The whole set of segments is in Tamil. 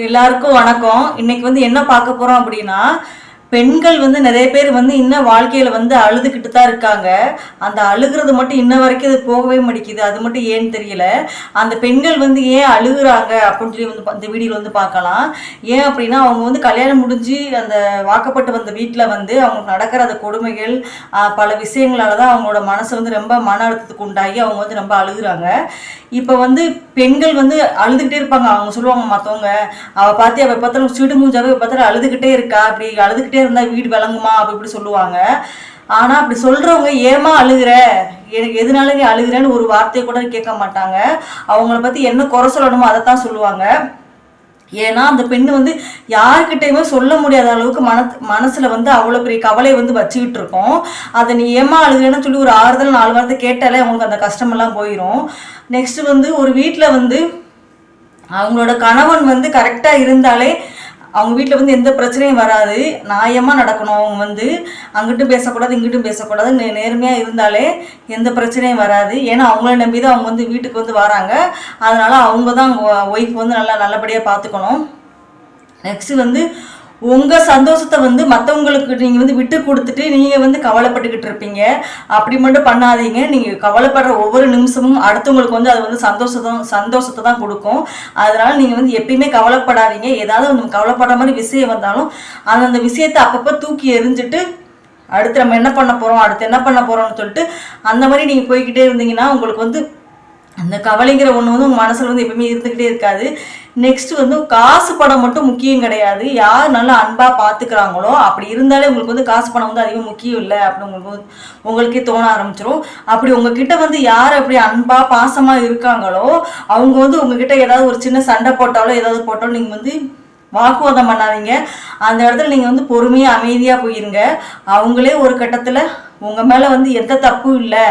எல்லாருக்கும் வணக்கம். இன்னைக்கு என்ன பார்க்க போறோம் அப்படின்னா, பெண்கள் நிறைய பேர் இன்னும் வாழ்க்கையில அழுதுகிட்டு தான் இருக்காங்க. அந்த அழுகிறது மட்டும் இன்ன வரைக்கும் அது போகவே மாட்டேங்குது. அது மட்டும் ஏன்னு தெரியல. அந்த பெண்கள் ஏன் அழுகுறாங்க அப்படின்னு சொல்லி இந்த வீடியோல பார்க்கலாம். ஏன் அப்படின்னா, அவங்க கல்யாணம் முடிஞ்சு அந்த வாக்கப்பட்டு வந்த வீட்டில் அவங்களுக்கு நடக்கிற அந்த கொடுமைகள் பல விஷயங்களால தான் அவங்களோட மனசு ரொம்ப மன அழுத்தத்துக்கு உண்டாகி அவங்க ரொம்ப அழுகுறாங்க. இப்போ பெண்கள் அழுதுகிட்டே இருப்பாங்க. அவங்க சொல்லுவாங்க மற்றவங்க, அவள் பார்த்து அவள் பார்த்தாலும் சிடு மூஞ்சாவே பார்த்தாலும் அழுதுகிட்டே இருக்கா, அப்படி அழுதுகிட்டே இருந்தா வீடு விளங்குமா அப்படி இப்படி சொல்லுவாங்க. ஆனா அப்படி சொல்றவங்க ஏமா அழுகுற, எனக்கு எதனால நீ அழுகுறேன்னு ஒரு வார்த்தையை கூட கேட்க மாட்டாங்க. அவங்கள பத்தி என்ன குறை சொல்லணுமோ அதைத்தான் சொல்லுவாங்க. ஏன்னா அந்த பெண்ணு யாருக்கிட்டையுமே சொல்ல முடியாத அளவுக்கு மனசுல அவ்வளோ பெரிய கவலை வச்சுக்கிட்டு இருக்கோம். அதை நீ ஏமா அழுகுறேன்னு சொல்லி ஒரு 6 4 வாரத்தை கேட்டாலே அவங்களுக்கு அந்த கஷ்டமெல்லாம் போயிடும். நெக்ஸ்ட் ஒரு வீட்டில் அவங்களோட கணவன் கரெக்டாக இருந்தாலே அவங்க வீட்டில் எந்த பிரச்சனையும் வராது. நியாயமாக நடக்கணும். அவங்க அங்கிட்டும் பேசக்கூடாது இங்கிட்டும் பேசக்கூடாது, நேர்மையாக இருந்தாலே எந்த பிரச்சனையும் வராது. ஏன்னா அவங்கள நம்பி தான் அவங்க வீட்டுக்கு வராங்க. அதனால் அவங்க தான் ஒய்ஃப் நல்லபடியாக பார்த்துக்கணும். நெக்ஸ்ட்டு உங்கள் சந்தோஷத்தை மற்றவங்களுக்கு நீங்கள் விட்டு கொடுத்துட்டு நீங்கள் கவலைப்பட்டுக்கிட்டு இருப்பீங்க. அப்படி மட்டும் பண்ணாதீங்க. நீங்கள் கவலைப்படுற ஒவ்வொரு நிமிஷமும் அடுத்தவங்களுக்கு அது சந்தோஷத்தை தான் கொடுக்கும். அதனால் நீங்கள் எப்பயுமே கவலைப்படாதீங்க. ஏதாவது கவலைப்படுற மாதிரி விஷயம் வந்தாலும் அந்த விஷயத்தை அப்பப்போ தூக்கி எறிஞ்சிட்டு அடுத்து நம்ம என்ன பண்ண போகிறோம், அடுத்து என்ன பண்ண போகிறோம்னு சொல்லிட்டு அந்த மாதிரி நீங்கள் போய்கிட்டே இருந்தீங்கன்னா உங்களுக்கு அந்த கவலைங்கிற ஒன்று உங்கள் மனசில் எப்பயுமே இருந்துக்கிட்டே இருக்காது. நெக்ஸ்ட் காசு பணம் மட்டும் முக்கியம் கிடையாது. யார் நல்லா அன்பாக பார்த்துக்கிறாங்களோ அப்படி இருந்தாலே உங்களுக்கு காசு பணம் அதிகம் முக்கியம் இல்லை அப்படின்னு உங்களுக்கே தோண ஆரம்பிச்சிடும். அப்படி உங்ககிட்ட யார் அப்படி அன்பாக பாசமாக இருக்காங்களோ அவங்க உங்ககிட்ட ஏதாவது ஒரு சின்ன சண்டை போட்டாலோ ஏதாவது போட்டாலும் நீங்கள் வாக்குவாதம் பண்ணாதீங்க. அந்த இடத்துல நீங்கள் பொறுமையாக அமைதியாக போயிருங்க. அவங்களே ஒரு கட்டத்தில் உங்கள் மேலே எந்த தப்பும் இல்லை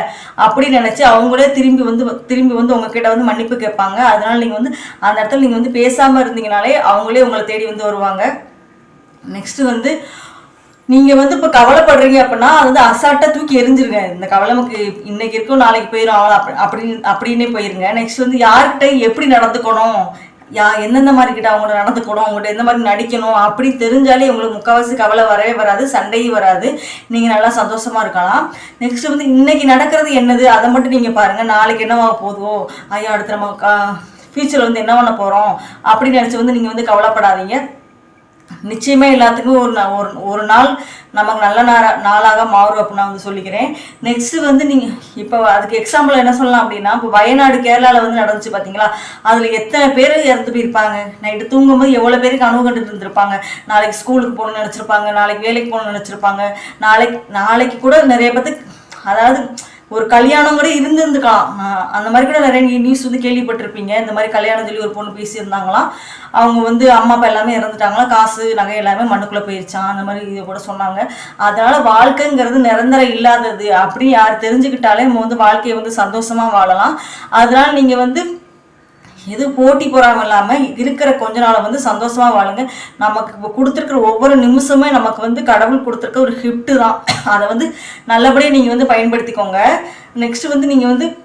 அப்படின்னு நினச்சி அவங்களே திரும்பி உங்ககிட்ட மன்னிப்பு கேட்பாங்க. அதனால நீங்கள் அந்த இடத்துல நீங்கள் பேசாமல் இருந்தீங்கனாலே அவங்களே உங்களை தேடி வருவாங்க. நெக்ஸ்ட்டு நீங்கள் இப்போ கவலைப்படுறீங்க அப்படின்னா அது அசால்ட்டாக தூக்கி எரிஞ்சிருங்க. இந்த கவலை நமக்கு இன்னைக்கு இருக்கும் நாளைக்கு போயிடும் அப்படின்னே போயிருங்க. நெக்ஸ்ட் யார்கிட்ட எப்படி நடந்துக்கணும், எந்தெந்த மாதிரி கிட்ட அவங்களோட நடந்துக்கணும், அவங்கள்ட்ட எந்த மாதிரி நடிக்கணும் அப்படி தெரிஞ்சாலே உங்களுக்கு முக்கால்வாசி கவலை வரவே வராது, சண்டையும் வராது. நீங்கள் நல்லா சந்தோஷமாக இருக்கலாம். நெக்ஸ்ட் இன்னைக்கு நடக்கிறது என்னது அதை மட்டும் நீங்கள் பாருங்கள். நாளைக்கு என்னவாக போதுவோ, ஐயா அடுத்து நம்ம ஃபியூச்சரில் என்ன பண்ண போகிறோம் அப்படின்னு நினச்சி நீங்கள் கவலைப்படாதீங்க. நிச்சயமே எல்லாத்துக்கும் ஒரு நாள் நமக்கு நல்ல நாளாக மாறும் அப்படின்னு நான் சொல்லிக்கிறேன். நெக்ஸ்ட் நீங்கள் இப்போ அதுக்கு எக்ஸாம்பிள் என்ன சொல்லலாம் அப்படின்னா, இப்போ வயநாடு கேரளாவில் நடந்துச்சு பார்த்தீங்களா, அதில் எத்தனை பேர் இறந்து போயிருப்பாங்க. நைட்டு தூங்கும்போது எவ்வளோ பேருக்கு கனவு கண்டுட்டு இருந்திருப்பாங்க. நாளைக்கு ஸ்கூலுக்கு போகணும்னு நினச்சிருப்பாங்க, நாளைக்கு வேலைக்கு போகணும்னு நினச்சிருப்பாங்க, நாளைக்கு கூட நிறைய பேருக்கு அதாவது ஒரு கல்யாணம் கூட இருந்திருந்துக்கலாம். அந்த மாதிரி கூட நிறைய நியூஸ் கேள்விப்பட்டிருப்பீங்க. இந்த மாதிரி கல்யாணம் சொல்லி ஒரு பொண்ணு பேசியிருந்தாங்களாம். அவங்க அம்மா அப்பா எல்லாமே இறந்துட்டாங்களாம், காசு நகை எல்லாமே மண்ணுக்குள்ளே போயிருச்சான், அந்த மாதிரி இதை கூட சொன்னாங்க. அதனால வாழ்க்கைங்கிறது நிரந்தரம் இல்லாதது அப்படின்னு யார் தெரிஞ்சுக்கிட்டாலே நம்ம வாழ்க்கையை சந்தோஷமாக வாழலாம். அதனால நீங்கள் எது போட்டி போறாம இல்லாமல் இருக்கிற கொஞ்ச நாளை சந்தோஷமா வாழுங்க. நமக்கு கொடுத்துருக்கிற ஒவ்வொரு நிமிஷமே நமக்கு கடவுள் கொடுத்துருக்க ஒரு கிஃப்ட் தான். அதை நல்லபடியாக நீங்கள் பயன்படுத்திக்கோங்க. நெக்ஸ்ட் நீங்கள்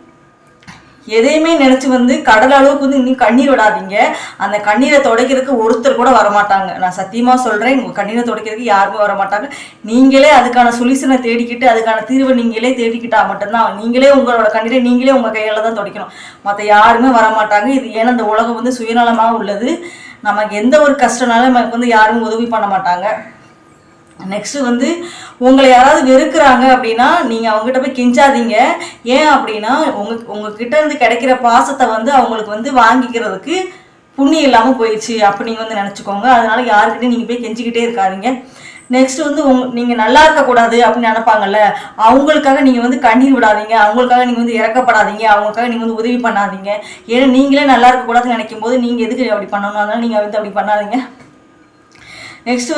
எதையுமே நினச்சி கடல் அளவுக்கு இன்னும் கண்ணீர் விடாதீங்க. அந்த கண்ணீரை துடைக்கிறதுக்கு ஒருத்தர் கூட வரமாட்டாங்க. நான் சத்தியமாக சொல்கிறேன், உங்கள் கண்ணீரை துடைக்கிறதுக்கு யாருமே வரமாட்டாங்க. நீங்களே அதுக்கான சொல்யூஷனை தேடிக்கிட்டு அதுக்கான தீர்வை நீங்களே தேடிக்கிட்டா மட்டும்தான். நீங்களே உங்களோட கண்ணீரை நீங்களே உங்கள் கையால் தான் துடைக்கணும். மற்ற யாருமே வரமாட்டாங்க. இது ஏன்னா இந்த உலகம் சுயநலமாக உள்ளது. நமக்கு எந்த ஒரு கஷ்டனாலும் நமக்கு யாரும் உதவி பண்ண மாட்டாங்க. நெக்ஸ்ட் உங்களை யாராவது வெறுக்கிறாங்க அப்படின்னா நீங்கள் அவங்ககிட்ட போய் கெஞ்சாதீங்க. ஏன் அப்படின்னா உங்ககிட்ட இருந்து கிடைக்கிற பாசத்தை அவங்களுக்கு வாங்கிக்கிறதுக்கு புண்ணியம் இல்லாமல் போயிடுச்சு அப்படி நீங்கள் நினச்சிக்கோங்க. அதனால யாருக்கிட்டையும் நீங்கள் போய் கெஞ்சிக்கிட்டே இருக்காதீங்க. நெக்ஸ்ட் நீங்கள் நல்லா இருக்கக்கூடாது அப்படின்னு நினைப்பாங்கல்ல, அவங்களுக்காக நீங்கள் கண்ணீர் விடாதீங்க. அவங்களுக்காக நீங்கள் இறக்கப்படாதீங்க. அவங்களுக்காக நீங்கள் உதவி பண்ணாதீங்க. ஏன்னா நீங்களே நல்லா இருக்கக்கூடாதுன்னு நினைக்கும் போது நீங்கள் எதுக்கு அப்படி பண்ணணும், அதனால நீங்கள் அப்படி பண்ணாதீங்க. நெக்ஸ்ட்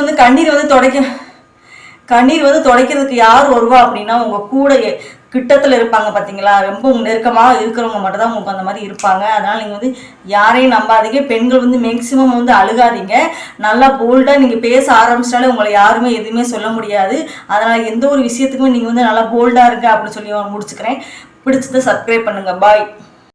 கண்ணீர் துடைக்கிறதுக்கு யார் வருவா அப்படின்னா உங்கள் கூட கிட்டத்தில் இருப்பாங்க பார்த்தீங்களா, ரொம்ப நெருக்கமாக இருக்கிறவங்க மட்டும் தான் உங்களுக்கு அந்த மாதிரி இருப்பாங்க. அதனால் நீங்கள் யாரையும் நம்பாதீங்க. பெண்கள் மேக்சிமம் அழுகாதீங்க. நல்லா போல்டாக நீங்கள் பேச ஆரம்பிச்சிட்டாலே உங்களை யாருமே எதுவுமே சொல்ல முடியாது. அதனால் எந்த ஒரு விஷயத்துக்குமே நீங்கள் நல்லா போல்டாக இருங்க அப்படின்னு சொல்லி முடிச்சுக்கிறேன். பிடிச்சதை சப்ஸ்கிரைப் பண்ணுங்கள். பாய்.